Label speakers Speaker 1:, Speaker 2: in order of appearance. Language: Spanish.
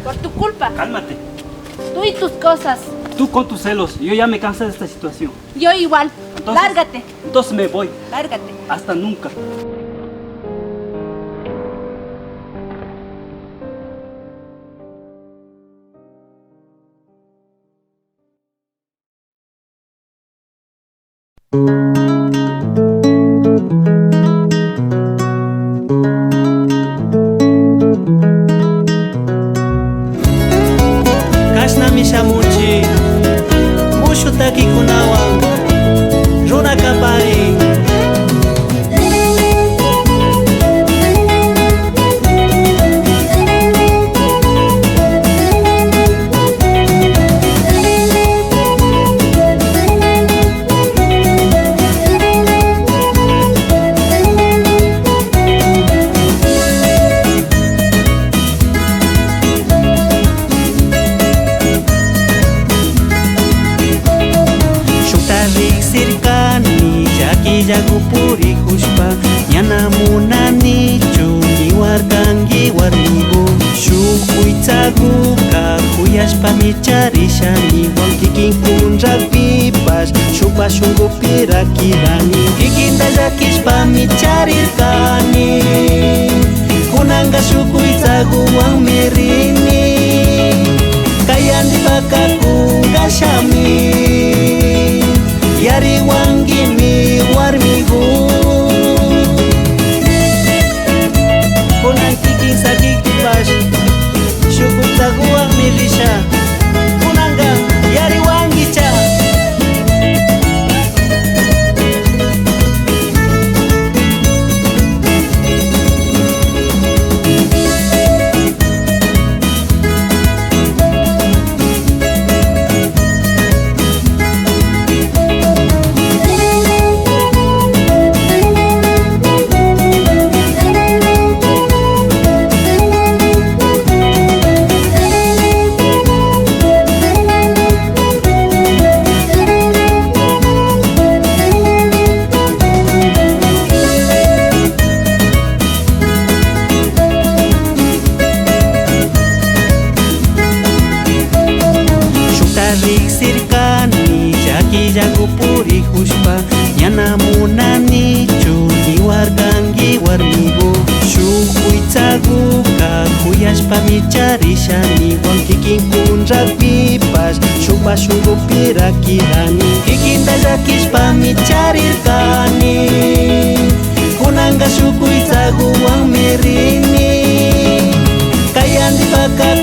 Speaker 1: Por tu culpa.
Speaker 2: Cálmate.
Speaker 1: Tú y tus cosas.
Speaker 2: Tú con tus celos. Yo ya me cansé de esta situación.
Speaker 1: Yo igual. Lárgate.
Speaker 2: Entonces me voy.
Speaker 1: Lárgate.
Speaker 2: Hasta nunca.
Speaker 3: Kashnami shamunchi mushutaki kunawan runa kapari. Jagupuri hushpa yanamunani chuni warkangi warmigo shukuytsaguka kuyashpa micharishani wankikin kunrapipash shupa shunkupi rakirani kikinta llakishpa micharirkani kunanga shukuytsaguwanmi rini kayandipaka kungashami yariwangimi warmigu kunan kikin sakikipash shukuytsaguwan mirisha kunanga yariwangicha. Riksirkani jagupuri hushpa yanamunani chuni warkangi warmigo shukuytsaguka kuyashpa micharishani wankikin kunrapipash shupa shunkupi rakirani kikinta llakishpa micharirkani kunanga shukuytsaguwanmi rini kayandipaka